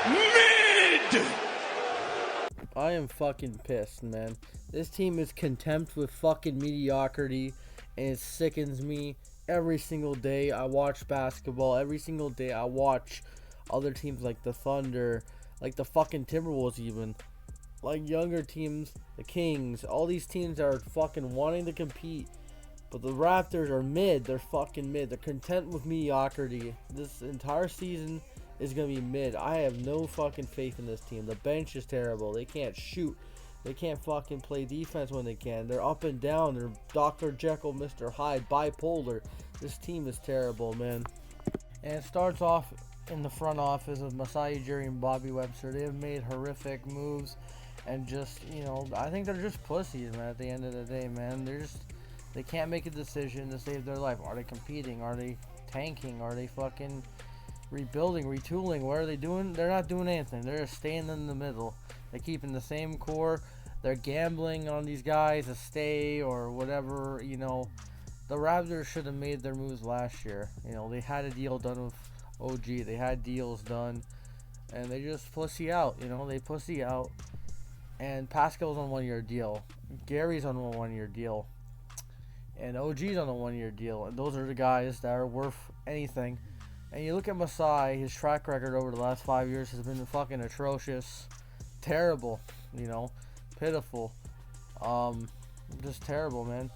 Mid! I am fucking pissed, man. This team is contempt with fucking mediocrity, and it sickens me every single day I watch basketball. Every single day I watch other teams like the Thunder, like the fucking Timberwolves even, like younger teams, the Kings. All these teams are fucking wanting to compete, but the Raptors are mid. They're fucking mid. They're content with mediocrity. This entire season is going to be mid. I have no fucking faith in this team. The bench is terrible. They can't shoot. They can't fucking play defense when they can. They're up and down. They're Dr. Jekyll, Mr. Hyde, bipolar. This team is terrible, man. And it starts off in the front office of Masai Ujiri and Bobby Webster. They have made horrific moves, and just, I think they're just pussies, man, at the end of the day, man. They can't make a decision to save their life. Are they competing? Are they tanking? Are they fucking rebuilding, retooling? What are they doing? They're not doing anything. They're just staying in the middle. They're keeping the same core. They're gambling on these guys to stay or whatever. The Raptors should have made their moves last year. They had a deal done with OG. They had deals done, and they just pussy out. They pussy out. And Pascal's on a 1-year deal. Gary's on a 1-year deal. And OG's on a 1-year deal. And those are the guys that are worth anything. And you look at Masai, his track record over the last 5 years has been fucking atrocious. Terrible, pitiful. Just terrible, man.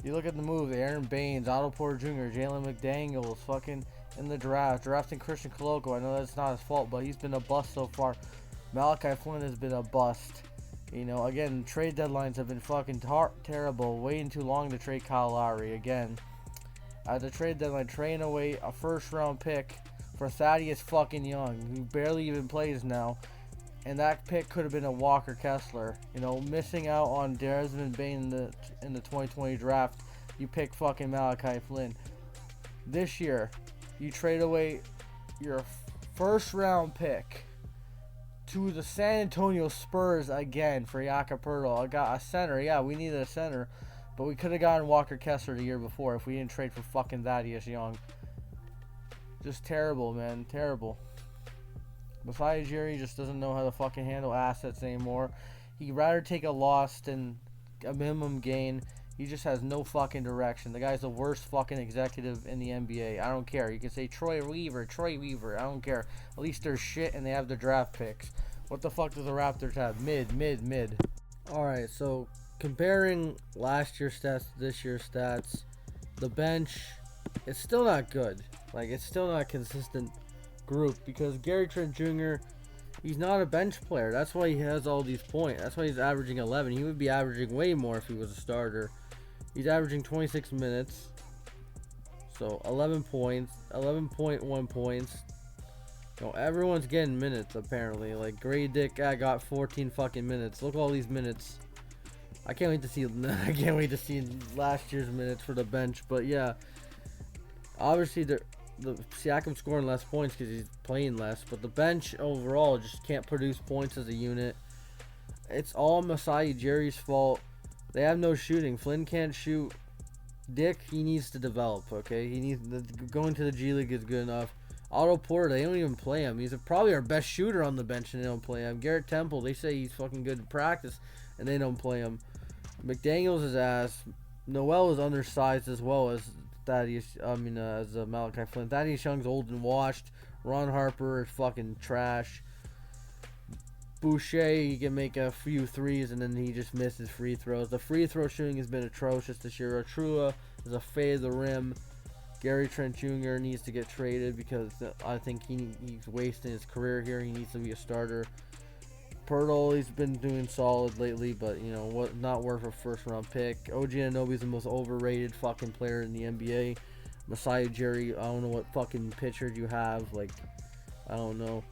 You look at the move, Aaron Baines, Otto Porter Jr., Jalen McDaniels, fucking in the draft, drafting Christian Koloko. I know that's not his fault, but he's been a bust so far. Malachi Flynn has been a bust. Again, trade deadlines have been fucking terrible. Waiting too long to trade Kyle Lowry again. At the trade deadline, trading away a first-round pick for Thaddeus fucking Young, who barely even plays now. And that pick could have been a Walker Kessler. Missing out on Desmond Bane in the 2020 draft. You pick fucking Malachi Flynn. This year, you trade away your first-round pick to the San Antonio Spurs again for Jakob Poeltl. I got a center. Yeah, we needed a center. But we could have gotten Walker Kessler the year before if we didn't trade for fucking Thaddeus Young. Just terrible, man. Terrible. Masai Ujiri just doesn't know how to fucking handle assets anymore. He'd rather take a loss than a minimum gain. He just has no fucking direction. The guy's the worst fucking executive in the NBA. I don't care. You can say Troy Weaver. I don't care. At least they're shit and they have the draft picks. What the fuck does the Raptors have? Mid. Alright, so comparing last year's stats to this year's stats, the bench, it's still not good. It's still not a consistent group because Gary Trent Jr., he's not a bench player. That's why he has all these points. That's why he's averaging 11. He would be averaging way more if he was a starter. He's averaging 26 minutes. So 11 points, 11.1 points. Everyone's getting minutes apparently. Gray Dick got 14 fucking minutes. Look at all these minutes. I can't wait to see last year's minutes for the bench. But yeah, obviously the Siakam's scoring less points because he's playing less, but the bench overall just can't produce points as a unit. It's all Masai Ujiri's fault. They have no shooting. Flynn can't shoot. Dick, he needs to develop, okay? Going to the G League is good enough. Otto Porter, they don't even play him. He's probably our best shooter on the bench and they don't play him. Garrett Temple, they say he's fucking good in practice and they don't play him. McDaniels is ass. Noel is undersized as well as Malachi Flynn. Thaddeus Young's old and washed. Ron Harper is fucking trash. Boucher, he can make a few threes and then he just misses free throws. The free throw shooting has been atrocious this year. Trua is a fade of the rim. Gary Trent Jr. needs to get traded because I think he's wasting his career here. He needs to be a starter. Poeltl, he's been doing solid lately, but not worth a first-round pick. OG Anunoby's the most overrated fucking player in the NBA. Masai Ujiri, I don't know what fucking pitcher you have. I don't know.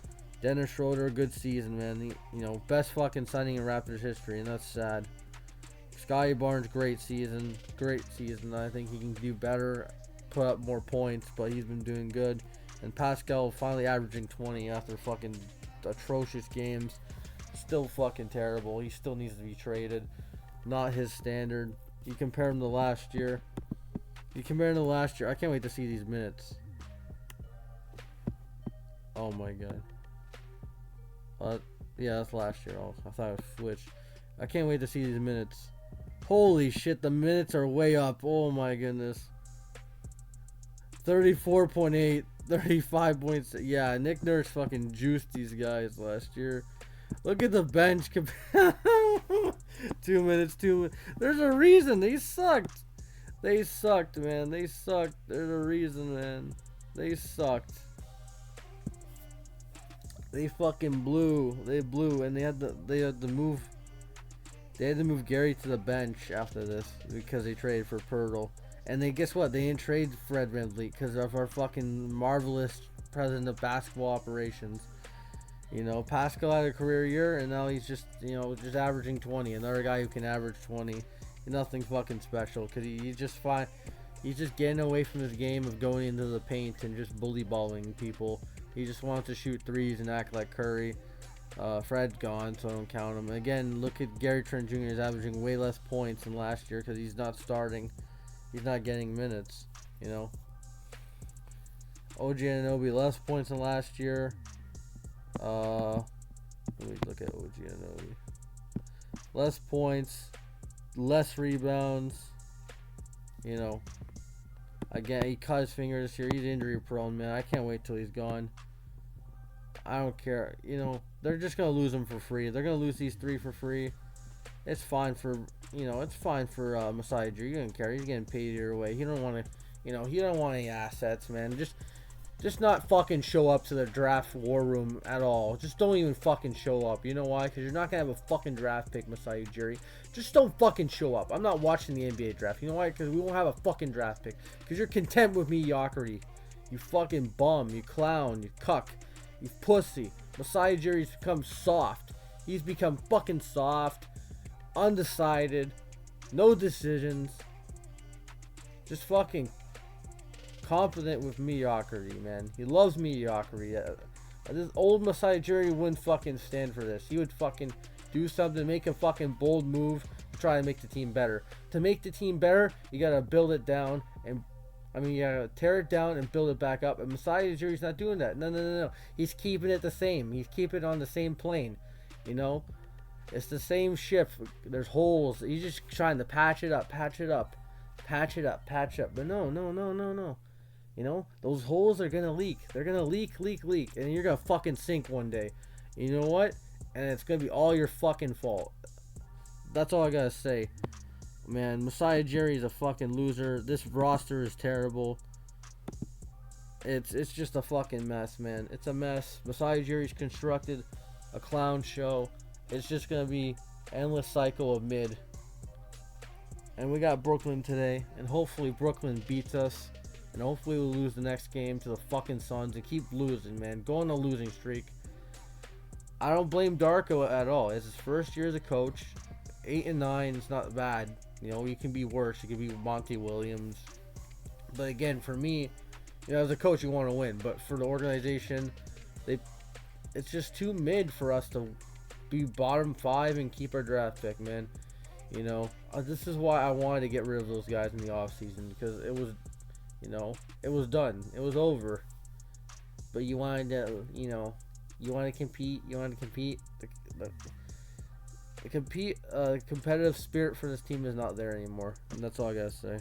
Dennis Schroeder, good season, man. Best fucking signing in Raptors history, and that's sad. Scotty Barnes, great season. I think he can do better, put up more points, but he's been doing good. And Pascal finally averaging 20 after fucking atrocious games. Still fucking terrible. He still needs to be traded. Not his standard. You compare him to last year. I can't wait to see these minutes. Oh my god. Yeah, that's last year. I thought it switched. I can't wait to see these minutes. Holy shit, the minutes are way up. Oh my goodness. 34.8, 35.6. Yeah, Nick Nurse fucking juiced these guys last year. Look at the bench. 2 minutes, 2 minutes. There's a reason. They sucked. They sucked, man. They sucked. There's a reason, man. They sucked. They fucking blew. They blew, and they had to move. They had to move Gary to the bench after this because they traded for Pirtle. And then guess what? They didn't trade Fred VanVleet because of our fucking marvelous president of basketball operations. You know, Pascal had a career year, and now he's just, just averaging 20. Another guy who can average 20. Nothing fucking special because he's just fine. He's just getting away from his game of going into the paint and just bully balling people. He just wants to shoot threes and act like Curry. Fred's gone, so I don't count him. Again, look at Gary Trent Jr. is averaging way less points than last year because he's not starting. He's not getting minutes, OG Anunoby less points than last year. Let me look at OG Anunoby. Less points, less rebounds. Again, he cut his finger this year. He's injury prone, man. I can't wait till he's gone. I don't care. They're just gonna lose him for free. They're gonna lose these three for free. It's fine for Masai Ujiri. He doesn't care. He's getting paid either way. He don't want to, he don't want any assets, man. Just not fucking show up to the draft war room at all. Just don't even fucking show up. You know why? Because you're not gonna have a fucking draft pick, Masai Ujiri. Just don't fucking show up. I'm not watching the NBA draft. You know why? Because we won't have a fucking draft pick. Because you're content with mediocrity. You fucking bum. You clown. You cuck. You pussy. Masai Ujiri's become soft. He's become fucking soft. Undecided. No decisions. Just fucking confident with mediocrity, man. He loves mediocrity. This old Masai Ujiri wouldn't fucking stand for this. He would fucking do something, make a fucking bold move to try to make the team better. To make the team better, you gotta build it down and you gotta tear it down and build it back up. And Masai Ujiri's not doing that. No. He's keeping it the same. He's keeping it on the same plane. It's the same ship. There's holes. He's just trying to patch it up. But no. Those holes are gonna leak. They're gonna leak, and you're gonna fucking sink one day. You know what? And it's gonna be all your fucking fault. That's all I gotta say. Man, Masai Ujiri is a fucking loser. This roster is terrible. It's just a fucking mess, man. It's a mess. Masai Ujiri's constructed a clown show. It's just gonna be endless cycle of mid. And we got Brooklyn today, and hopefully Brooklyn beats us. And hopefully we'll lose the next game to the fucking Suns and keep losing, man. Go on a losing streak. I don't blame Darko at all. It's his first year as a coach. 8-9 is not bad. He can be worse. He could be Monty Williams. But again, for me, as a coach, you want to win. But for the organization, it's just too mid for us to be bottom 5 and keep our draft pick, man. This is why I wanted to get rid of those guys in the offseason, because it was, it was done. It was over. But you wanted to, you want to compete. The competitive spirit for this team is not there anymore. And that's all I gotta say.